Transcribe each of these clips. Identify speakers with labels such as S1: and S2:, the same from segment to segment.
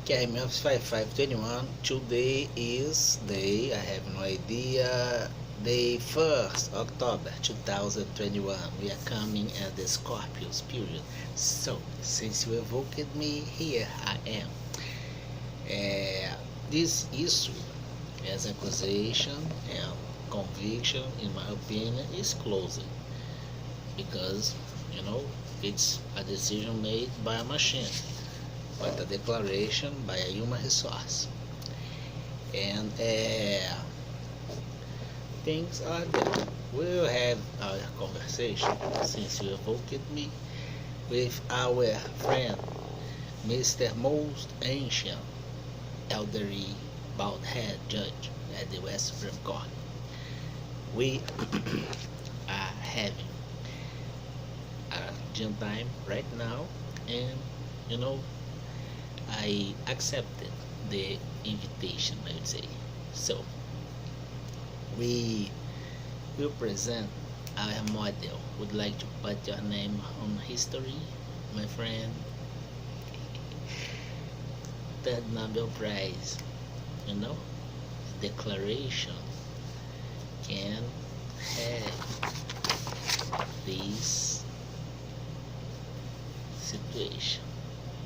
S1: Okay, I'm 5521. Today is day, I have no idea, day 1st October 2021. We are coming at the Scorpius period. So, since you evoked me, here I am. This issue as accusation and conviction, in my opinion, is closing because, you know, it's a decision made by a machine but a declaration by a human resource. And things are there. We'll have our conversation since you evoked me with our friend, Mr. Most Ancient Elderly Bald Head Judge at the West Supreme Court. We are having a gym time right now, and you know, I accepted the invitation, I would say. So, we will present our model. Would like to put your name on history, my friend? Third Nobel Prize, you know, declaration can have this situation,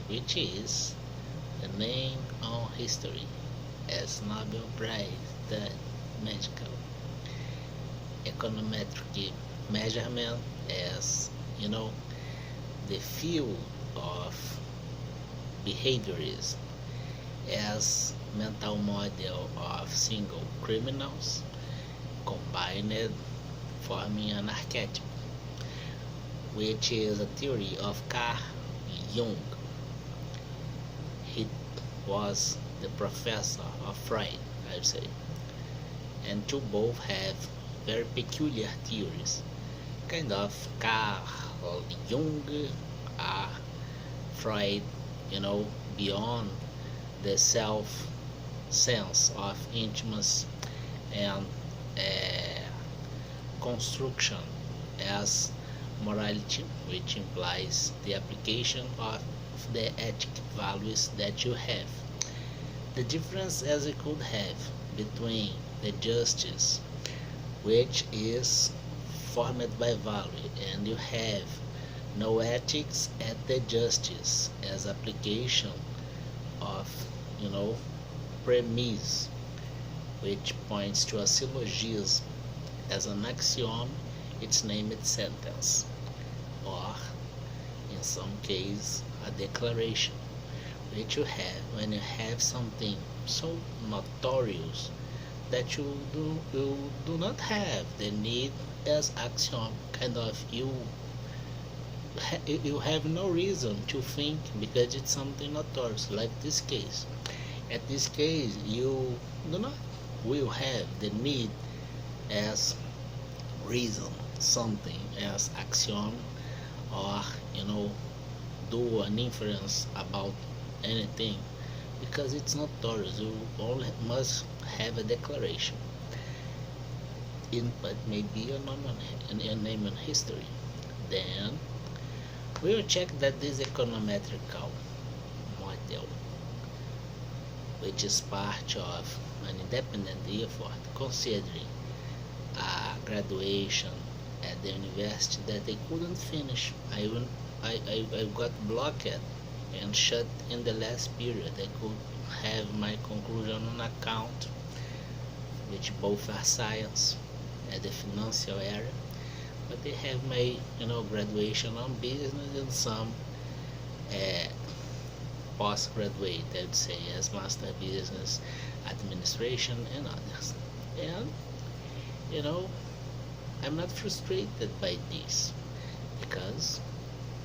S1: which is the name on history as Nobel Prize, the medical econometric measurement as, you know, the field of behaviorism as mental model of single criminals combined forming an archetype, which is a theory of Carl Jung. He was the professor of Freud, I would say, and two both have very peculiar theories, kind of Carl Jung, uh, Freud, you know, beyond the self sense of intimacy and construction as morality, which implies the application of the ethic values that you have. The difference as you could have between the justice, which is formed by value, and you have no ethics at the justice as application of, you know, premise, which points to a syllogism as an axiom, its named sentence, or in some case a declaration, which you have when you have something so notorious that you do not have the need as axiom, kind of you have no reason to think because it's something notorious, like this case. At this case, you do not will have the need as reason something as axiom, or, you know, do an inference about anything because it's notorious. You only must have a declaration. Input may be your name in history. Then we will check that this econometrical model, which is part of an independent effort considering a graduation at the university that they couldn't finish. I got blocked and shut in the last period. I could have my conclusion on account, which both are science at the financial area, but they have my, you know, graduation on business and some uh, postgraduate, I'd say, as master business administration and others. And, you know, I'm not frustrated by this because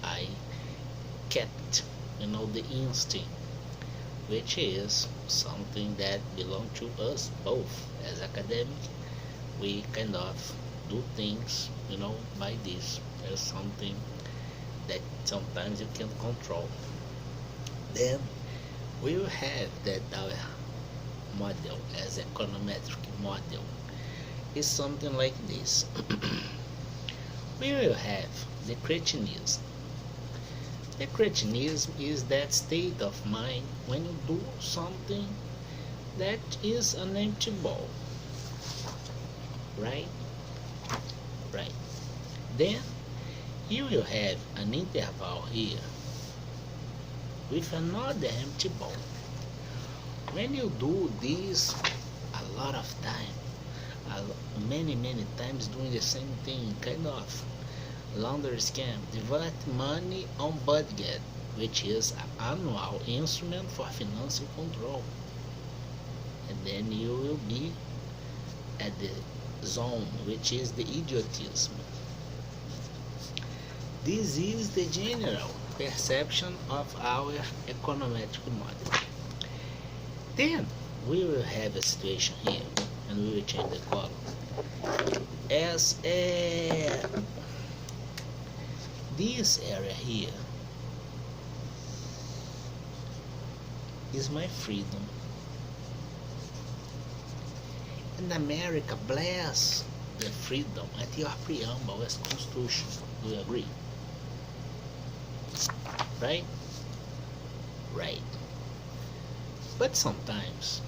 S1: I kept, you know, the instinct, which is something that belongs to us both as academic. We kind of do things, you know, by this as something that sometimes you can control. Then we will have that our model as econometric model is something like this. We will have the cretinism The cretinism is that state of mind when you do something that is an empty ball. Right? Right. Then you will have an interval here with another empty ball. When you do this a lot of time, many times doing the same thing, kind of laundry scam, divert money on budget, which is an annual instrument for financial control. And then you will be at the zone, which is the idiotism. This is the general perception of our econometric model. Then we will have a situation here, and we will change the column as this area here is my freedom. And America bless the freedom at your preamble as constitution. Do you agree? Right? Right. But sometimes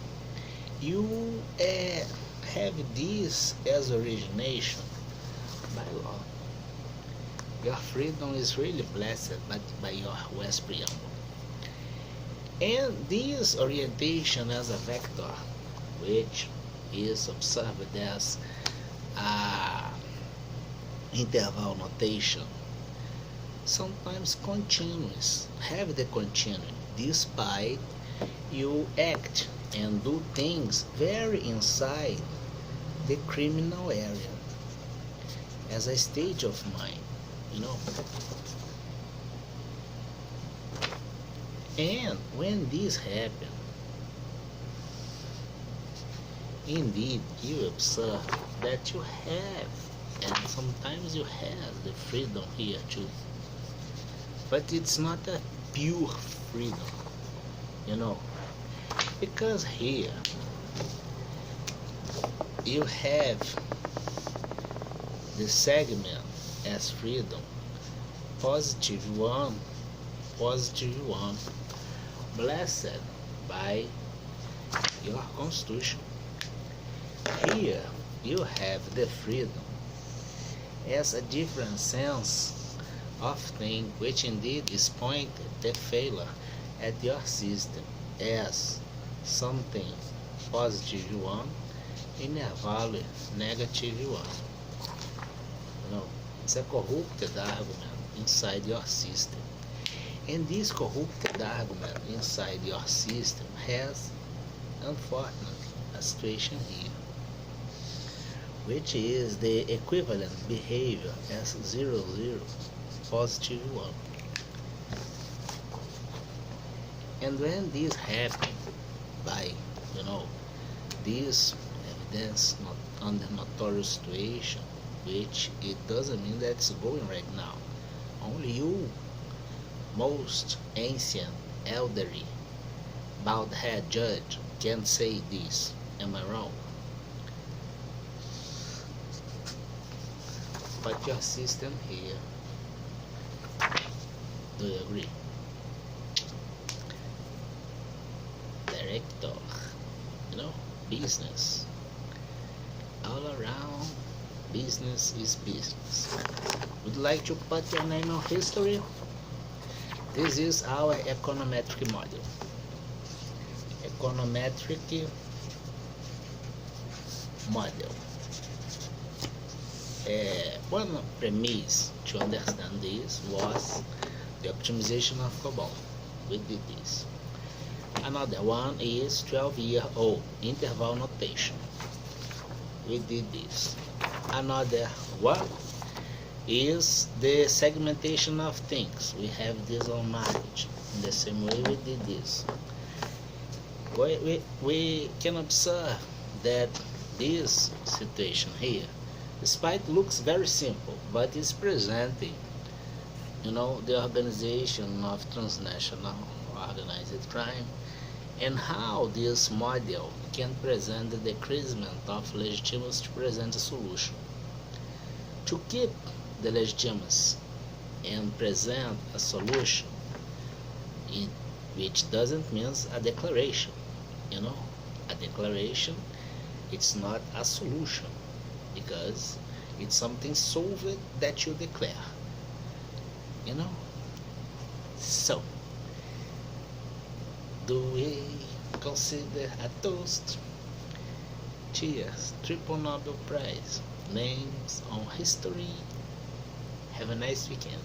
S1: you have this as origination by law. Your freedom is really blessed by your West preamble. And this orientation as a vector, which is observed as interval notation, sometimes continuous, have the continuity, despite you act and do things very inside the criminal area as a stage of mind, you know. And when this happens, indeed you observe that you have, and sometimes you have the freedom here too, but it's not a pure freedom, you know, because here you have the segment as freedom, positive one, blessed by your constitution. Here you have the freedom as a different sense of thing, which indeed is pointed the failure at your system as something positive one in a value negative one. You know, it's a corrupted argument inside your system. And this corrupted argument inside your system has, unfortunately, a situation here, which is the equivalent behavior as 0, positive 1. And when this happens by, you know, this evidence not on the notorious situation, which it doesn't mean that it's going right now. Only you, most ancient, elderly, bald head judge, can say this. Am I wrong? But your system here, do you agree? Director, you know, business. All around, business is business. Would you like to put your name on history? This is our econometric model. Econometric model. One premise to understand this was the optimization of COBOL. We did this. Another one is 12-year-old interval notation. We did this. Another one is the segmentation of things. We have this on marriage. In the same way we did this. We can observe that this situation here, despite looks very simple, but is presenting, you know, the organization of transnational organized crime, and how this model can present the decreasement of legitimacy to present a solution. To keep the legitimacy and present a solution, it, which doesn't mean a declaration. You know, a declaration, it's not a solution because it's something solved that you declare. You know, so do we consider a toast? Cheers, triple Nobel Prize, names on history. Have a nice weekend.